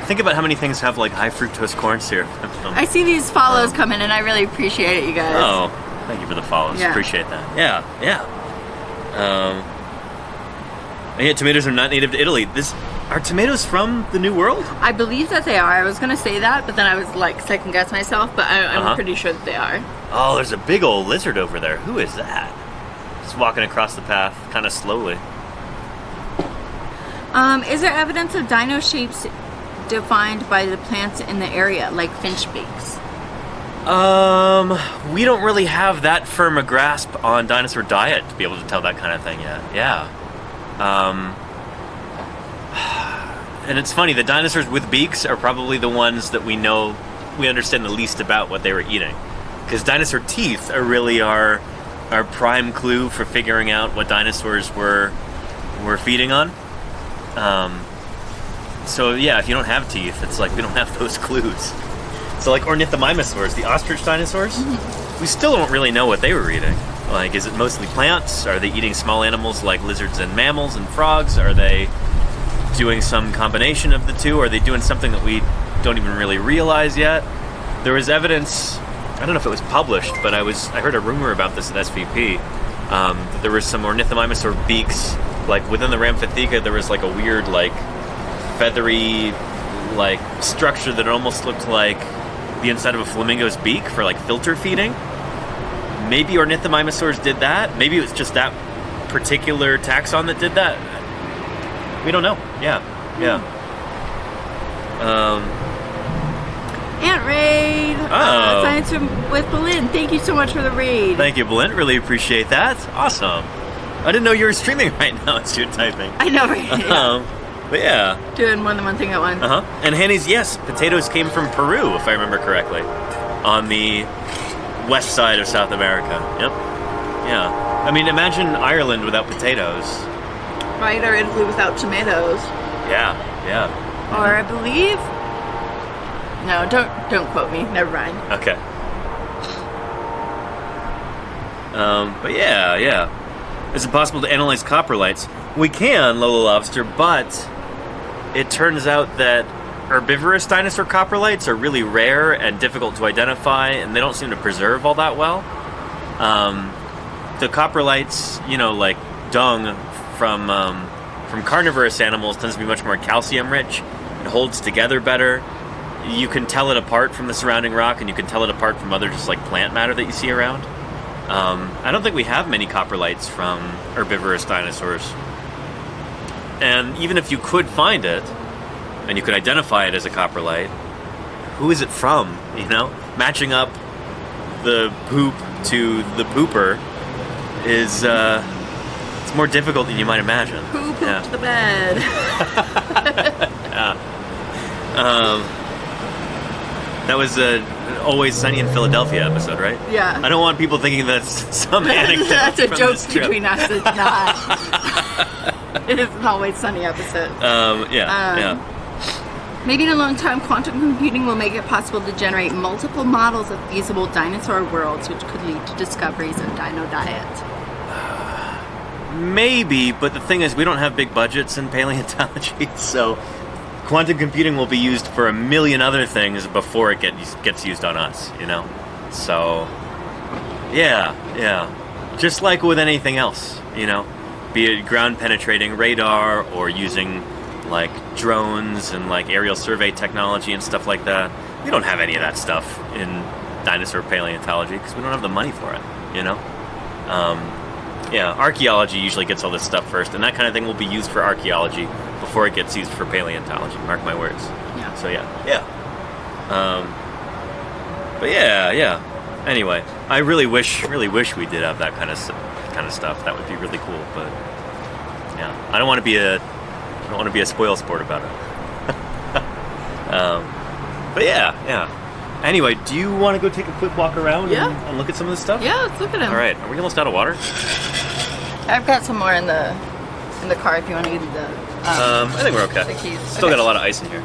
Speaker 1: think about how many things have like high fructose corn syrup.
Speaker 2: I see these follows coming and I really appreciate it, you guys.
Speaker 1: Oh, thank you for the follows.
Speaker 2: Yeah.
Speaker 1: Appreciate that. Yeah, yeah. Yeah, tomatoes are not native to Italy. Are tomatoes from the New World?
Speaker 2: I believe that they are. I was going to say that, but then I was like second guess myself, but I'm pretty sure that they are.
Speaker 1: Oh, there's a big old lizard over there. Who is that? Just walking across the path, kind of slowly.
Speaker 2: Is there evidence of dino shapes defined by the plants in the area, like finch beaks?
Speaker 1: We don't really have that firm a grasp on dinosaur diet to be able to tell that kind of thing yet. Yeah. And it's funny, the dinosaurs with beaks are probably the ones that we understand the least about what they were eating. Because dinosaur teeth are really our prime clue for figuring out what dinosaurs were feeding on. So yeah, if you don't have teeth, it's like we don't have those clues. So like ornithomimosaurs, the ostrich dinosaurs, we still don't really know what they were eating. Like, is it mostly plants? Are they eating small animals like lizards and mammals and frogs? Are they doing some combination of the two? Are they doing something that we don't even really realize yet? There was evidence, I don't know if it was published, but I heard a rumor about this at SVP, that there was some ornithomimosaur beaks, like within the Rhamphitheca there was like a weird like feathery like structure that almost looked like the inside of a flamingo's beak for like filter feeding. Maybe ornithomimosaurs did that. Maybe it was just that particular taxon that did that. We don't know. Yeah.
Speaker 2: Ant raid. Science with Balin. Thank you so much for the raid.
Speaker 1: Thank you, Balin. Really appreciate that. Awesome. I didn't know you were streaming right now as you're typing.
Speaker 2: I know, right?
Speaker 1: But yeah.
Speaker 2: Doing more than one thing at once.
Speaker 1: And Hanny's, yes, potatoes came from Peru, if I remember correctly. On the west side of South America. Yep. Yeah. I mean, imagine Ireland without potatoes.
Speaker 2: Right, or Italy without tomatoes.
Speaker 1: Yeah.
Speaker 2: Or I believe... No, don't quote me. Never mind.
Speaker 1: Okay. But yeah. Is it possible to analyze coprolites? We can, Lola Lobster, but it turns out that herbivorous dinosaur coprolites are really rare and difficult to identify, and they don't seem to preserve all that well. The coprolites, like dung from carnivorous animals, tends to be much more calcium rich. It holds together better. You can tell it apart from the surrounding rock, and you can tell it apart from other just like plant matter that you see around. I don't think we have many coprolites from herbivorous dinosaurs. And even if you could find it, and you could identify it as a coprolite, who is it from, Matching up the poop to the pooper is, it's more difficult than you might imagine.
Speaker 2: Who pooped the bed?
Speaker 1: Yeah. That was Always Sunny in Philadelphia episode, right?
Speaker 2: Yeah.
Speaker 1: I don't want people thinking that's some anecdote.
Speaker 2: That's a
Speaker 1: from
Speaker 2: joke
Speaker 1: this trip.
Speaker 2: between us. It's not. It is an Always Sunny episode.
Speaker 1: Yeah.
Speaker 2: Maybe in a long time, quantum computing will make it possible to generate multiple models of feasible dinosaur worlds, which could lead to discoveries of dino diet.
Speaker 1: Maybe, but the thing is, we don't have big budgets in paleontology, so quantum computing will be used for a million other things before it gets used on us, So, yeah. Just like with anything else, be it ground penetrating radar or using like drones and like aerial survey technology and stuff like that. We don't have any of that stuff in dinosaur paleontology because we don't have the money for it, you know? Yeah, archaeology usually gets all this stuff first, and that kind of thing will be used for archaeology before it gets used for paleontology, mark my words.
Speaker 2: Yeah.
Speaker 1: So yeah. But yeah. Anyway, I really wish we did have that kind of stuff. That would be really cool, but yeah. I don't want to be a spoil sport about it. But yeah. Anyway, do you want to go take a quick walk around and look at some of this stuff?
Speaker 2: Yeah, let's look at them.
Speaker 1: All right. Are we almost out of water?
Speaker 2: I've got some more in the car if you want to give me the.
Speaker 1: I think we're okay.
Speaker 2: The keys.
Speaker 1: Still got a lot of ice in here.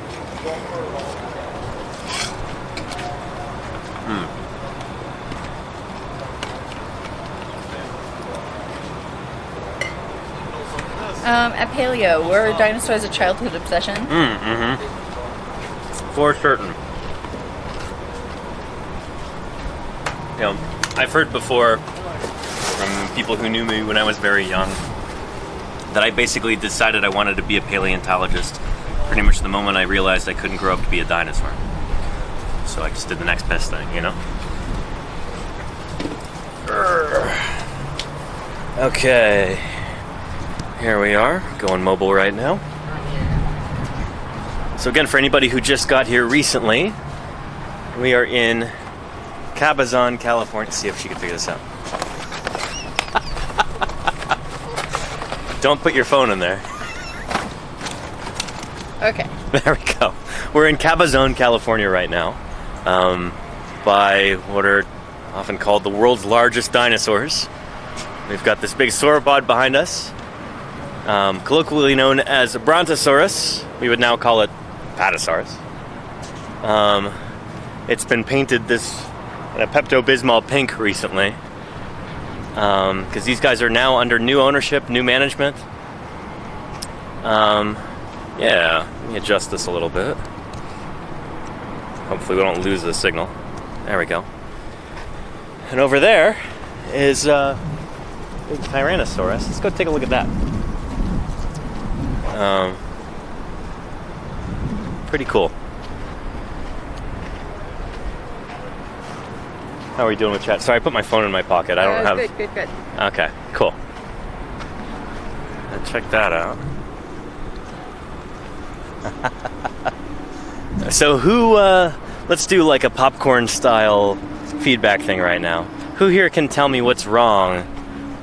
Speaker 2: At Paleo, were dinosaurs a childhood obsession?
Speaker 1: For certain. You know, I've heard before from people who knew me when I was very young that I basically decided I wanted to be a paleontologist pretty much the moment I realized I couldn't grow up to be a dinosaur. So I just did the next best thing, you know? Okay. Here we are, going mobile right now. So again, for anybody who just got here recently, we are in Cabazon, California. Let's see if she can figure this out. Don't put your phone in there.
Speaker 2: Okay.
Speaker 1: There we go. We're in Cabazon, California right now, by what are often called the world's largest dinosaurs. We've got this big sauropod behind us, colloquially known as Brontosaurus. We would now call it Patasaurus. It's been painted this in a Pepto-Bismol pink recently, because these guys are now under new ownership, new management. Yeah, let me adjust this a little bit. Hopefully we don't lose the signal. There we go. And over there is big Tyrannosaurus. Let's go take a look at that. Pretty cool. How are we doing with chat? Sorry, I put my phone in my pocket. I don't have...
Speaker 2: Good.
Speaker 1: Okay, cool. Let's check that out. So who, let's do like a popcorn style feedback thing right now. Who here can tell me what's wrong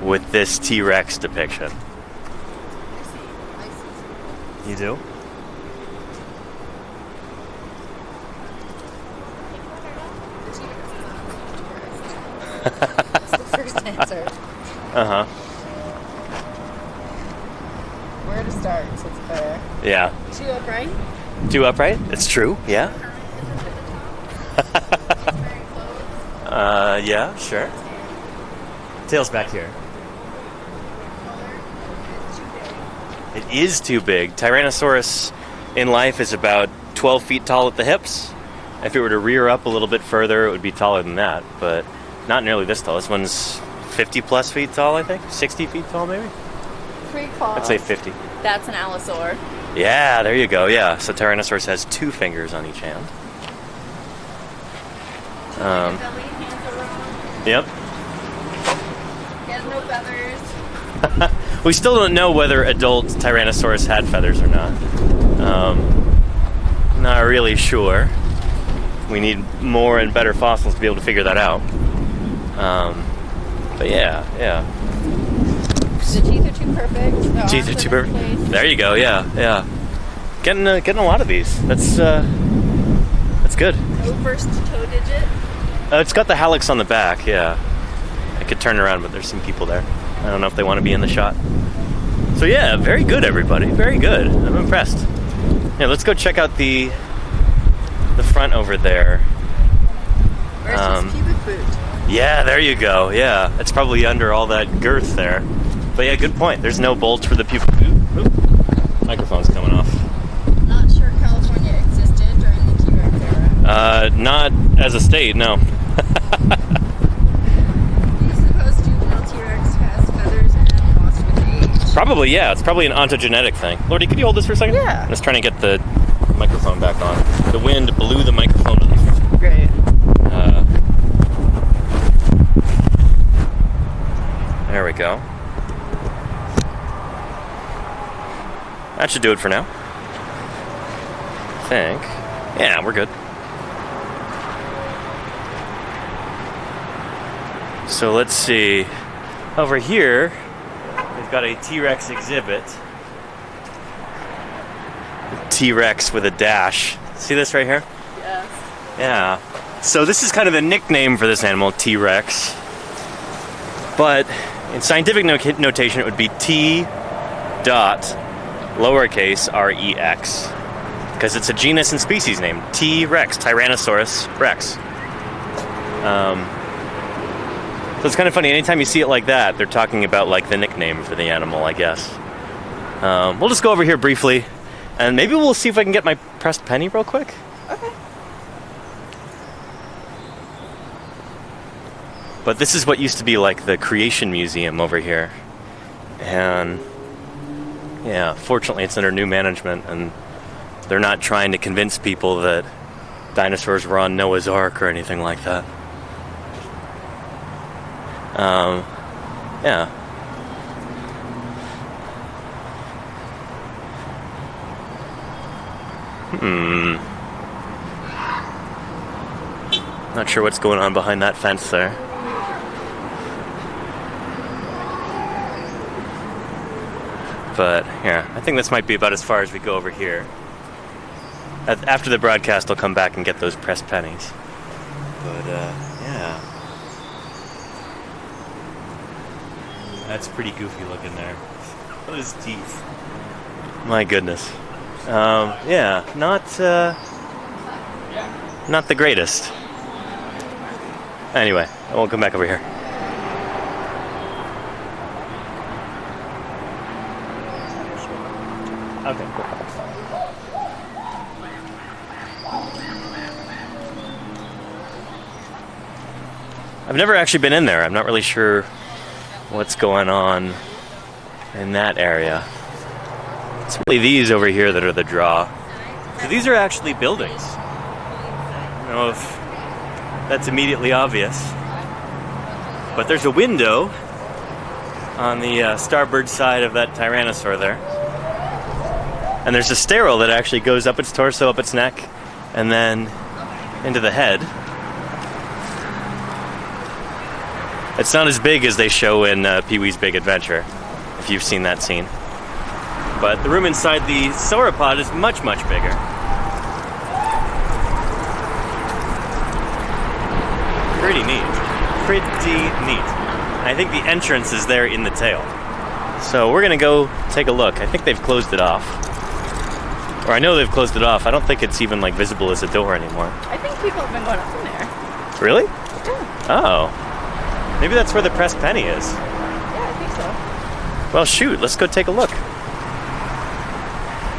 Speaker 1: with this T-Rex depiction? You do?
Speaker 2: That's the first answer.
Speaker 1: Uh-huh.
Speaker 2: Where to start, so it's better.
Speaker 1: Yeah.
Speaker 2: Two upright?
Speaker 1: Two upright? It's true, yeah. Yeah, sure. Tail's back here. It is too big. Tyrannosaurus in life is about 12 feet tall at the hips. If it were to rear up a little bit further, it would be taller than that, but not nearly this tall. This one's 50 plus feet tall, I think. 60 feet tall, maybe?
Speaker 2: 3 claws.
Speaker 1: I'd say 50.
Speaker 2: That's an allosaur.
Speaker 1: Yeah, there you go, yeah. So Tyrannosaurus has 2 fingers on each hand. Yep.
Speaker 2: He has no feathers.
Speaker 1: We still don't know whether adult Tyrannosaurus had feathers or not. Not really sure. We need more and better fossils to be able to figure that out. But yeah.
Speaker 2: The teeth are too perfect. The
Speaker 1: Teeth
Speaker 2: arms
Speaker 1: are too
Speaker 2: in
Speaker 1: perfect.
Speaker 2: place.
Speaker 1: There you go, yeah. Getting a lot of these. That's good.
Speaker 2: No first toe digit.
Speaker 1: It's got the hallux on the back, yeah. I could turn around, but there's some people there. I don't know if they want to be in the shot. So yeah, very good, everybody. Very good. I'm impressed. Yeah, let's go check out the front over there.
Speaker 2: Where's his pubic boot?
Speaker 1: Yeah, there you go. Yeah, it's probably under all that girth there. But yeah, good point. There's no bulge for the pubic boot. Oop. Microphone's coming off.
Speaker 2: Not sure California existed during the T-Rex era.
Speaker 1: Not as a state, no.
Speaker 2: Do you suppose juvenile T-Rex has feathers and lost with age?
Speaker 1: Probably, yeah. It's probably an ontogenetic thing. Laurdee, could you hold this for a second?
Speaker 2: Yeah.
Speaker 1: I'm just trying to get the microphone back on. The wind blew the microphone to the front.
Speaker 2: Great.
Speaker 1: There we go. That should do it for now. I think. Yeah, we're good. So let's see. Over here, we've got a T-Rex exhibit. T-Rex with a dash. See this right here?
Speaker 2: Yes.
Speaker 1: Yeah. So this is kind of the nickname for this animal, T-Rex. But in scientific notation, it would be T dot lowercase R-E-X. Because it's a genus and species name. T-Rex, Tyrannosaurus Rex. So it's kind of funny, anytime you see it like that, they're talking about like the nickname for the animal, I guess. We'll just go over here briefly, and maybe we'll see if I can get my pressed penny real quick.
Speaker 2: Okay.
Speaker 1: But this is what used to be like the Creation Museum over here. And yeah, fortunately it's under new management, and they're not trying to convince people that dinosaurs were on Noah's Ark or anything like that. Yeah. Not sure what's going on behind that fence there. But yeah, I think this might be about as far as we go over here. After the broadcast, I'll come back and get those pressed pennies. But yeah. That's pretty goofy looking there. Look at his teeth. My goodness. Yeah, not the greatest. Anyway, I won't come back over here. Okay, cool. I've never actually been in there. I'm not really sure what's going on in that area. It's really these over here that are the draw. So these are actually buildings. I don't know if that's immediately obvious, but there's a window on the starboard side of that Tyrannosaur there. And there's a stairwell that actually goes up its torso, up its neck, and then into the head. It's not as big as they show in Pee-wee's Big Adventure, if you've seen that scene. But the room inside the sauropod is much, much bigger. Pretty neat. Pretty neat. I think the entrance is there in the tail. So we're gonna go take a look. I think they've closed it off. Or I know they've closed it off. I don't think it's even like visible as a door anymore.
Speaker 2: I think people have been going up in there.
Speaker 1: Really?
Speaker 2: Yeah.
Speaker 1: Oh. Maybe that's where the pressed penny is.
Speaker 2: Yeah, I think so.
Speaker 1: Well, shoot, let's go take a look.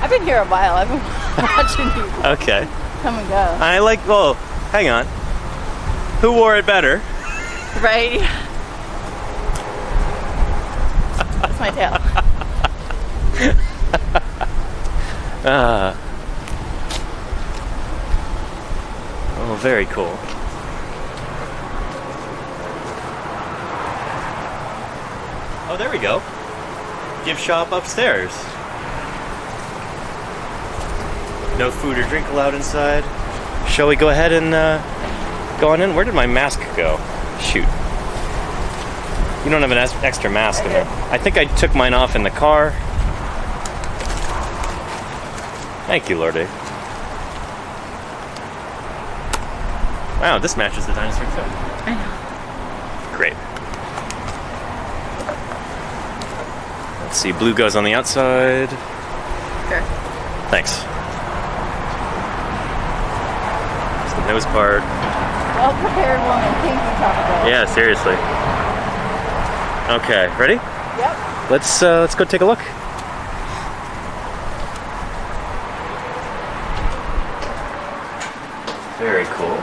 Speaker 2: I've been here a while. I've been watching people
Speaker 1: Okay.
Speaker 2: come and go.
Speaker 1: I like, well, hang on. Who wore it better?
Speaker 2: Right? That's my tail.
Speaker 1: Oh, very cool. Oh, there we go. Gift shop upstairs. No food or drink allowed inside. Shall we go ahead and go on in? Where did my mask go? Shoot. You don't have an extra mask in there. I think I took mine off in the car. Thank you, Laurdee. Wow, this matches the dinosaur too.
Speaker 2: I know.
Speaker 1: Great. Let's see, blue goes on the outside.
Speaker 2: Sure.
Speaker 1: Thanks. It's the nose part.
Speaker 2: Well prepared woman, thank you, Cabazon.
Speaker 1: Yeah, seriously. Okay, ready?
Speaker 2: Yep.
Speaker 1: Let's go take a look. Very cool.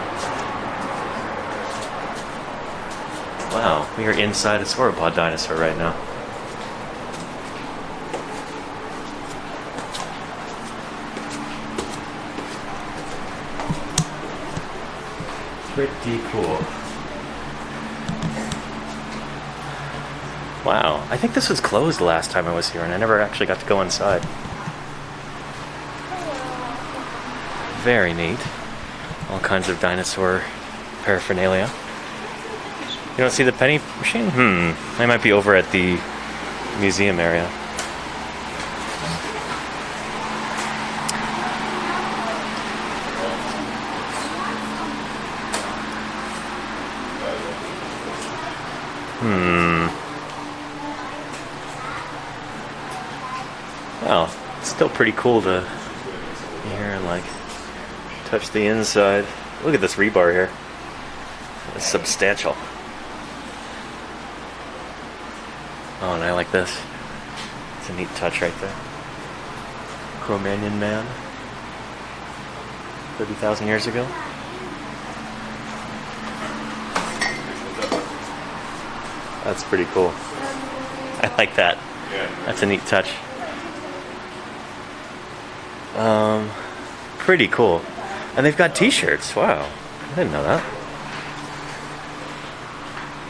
Speaker 1: Wow, we are inside a sauropod dinosaur right now. Pretty cool. Wow, I think this was closed the last time I was here, and I never actually got to go inside. Very neat. All kinds of dinosaur paraphernalia. You don't see the penny machine? I might be over at the museum area. Well, it's still pretty cool to be here and like touch the inside. Look at this rebar here. It's substantial. Oh, and I like this. It's a neat touch right there. Cro-Magnon man. 30,000 years ago. That's pretty cool. I like that. That's a neat touch. Pretty cool. And they've got t-shirts. Wow. I didn't know that.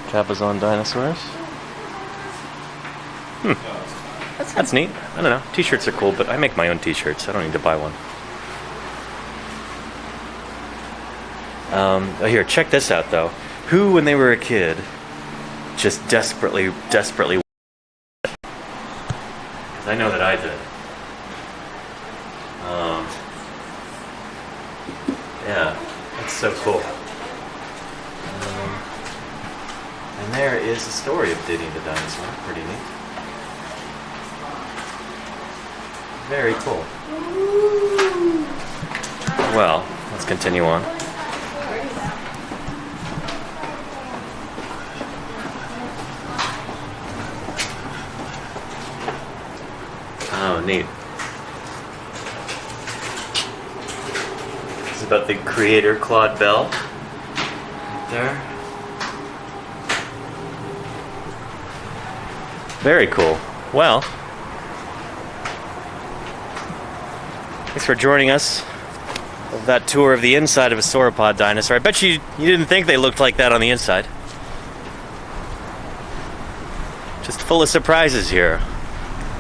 Speaker 1: Cabazon Dinosaurs. That's neat. I don't know. T-shirts are cool, but I make my own t-shirts. I don't need to buy one. Oh, here, check this out, though. Who, when they were a kid, just desperately... Because I know that I did. Yeah, that's so cool. And there is a story of Dinny the dinosaur. Pretty neat. Very cool. Well, let's continue on. Oh, neat. This is about the creator, Claude Bell. Right there. Very cool. Well, thanks for joining us of that tour of the inside of a sauropod dinosaur. I bet you didn't think they looked like that on the inside. Just full of surprises here.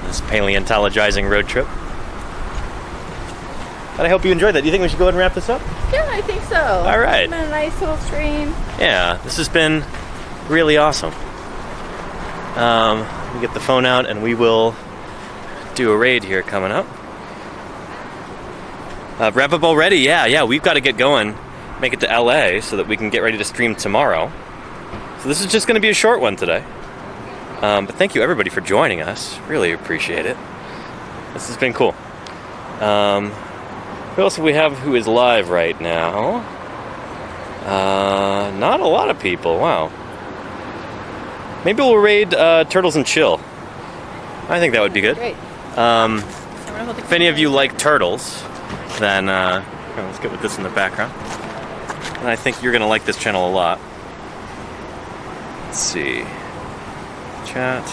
Speaker 1: This paleontologizing road trip. But I hope you enjoyed that. Do you think we should go ahead and wrap this up?
Speaker 2: Yeah, I think so.
Speaker 1: All right.
Speaker 2: It's been a nice little stream.
Speaker 1: Yeah, this has been really awesome. We get the phone out and we will do a raid here coming up. Wrap up already? Yeah, we've got to get going. Make it to LA so that we can get ready to stream tomorrow. So this is just going to be a short one today. But thank you everybody for joining us. Really appreciate it. This has been cool. Who else do we have who is live right now? Not a lot of people. Wow. Maybe we'll raid Turtles and Chill. I think that would be good.
Speaker 2: Great.
Speaker 1: If any of you like turtles, then let's get with this in the background. And I think you're going to like this channel a lot. Let's see. Chat.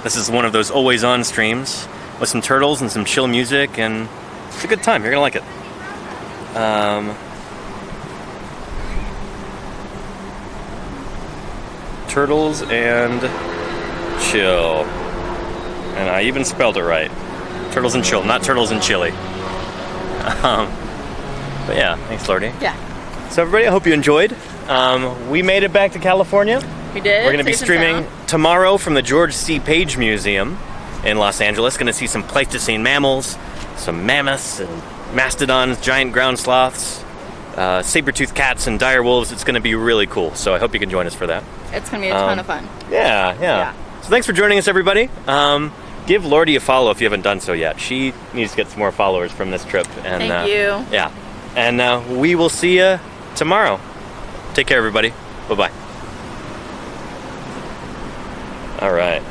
Speaker 1: This is one of those always on streams with some turtles and some chill music, and it's a good time. You're gonna like it. Turtles and Chill, and I even spelled it right. Turtles and Chill, not Turtles and Chili. But yeah, thanks, laurdee.
Speaker 2: Yeah.
Speaker 1: So everybody, I hope you enjoyed. We made it back to California.
Speaker 2: We did.
Speaker 1: We're going to be streaming tomorrow from the George C. Page Museum in Los Angeles. Going to see some Pleistocene mammals, some mammoths and mastodons, giant ground sloths, saber-toothed cats and dire wolves. It's going to be really cool. So I hope you can join us for that.
Speaker 2: It's going to be a ton of fun.
Speaker 1: Yeah. So thanks for joining us, everybody. Give laurdee a follow if you haven't done so yet. She needs to get some more followers from this trip. And,
Speaker 2: Thank you.
Speaker 1: Yeah. And we will see you tomorrow. Take care, everybody. Bye-bye. All right.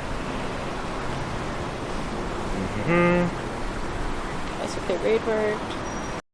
Speaker 2: That's if the raid worked.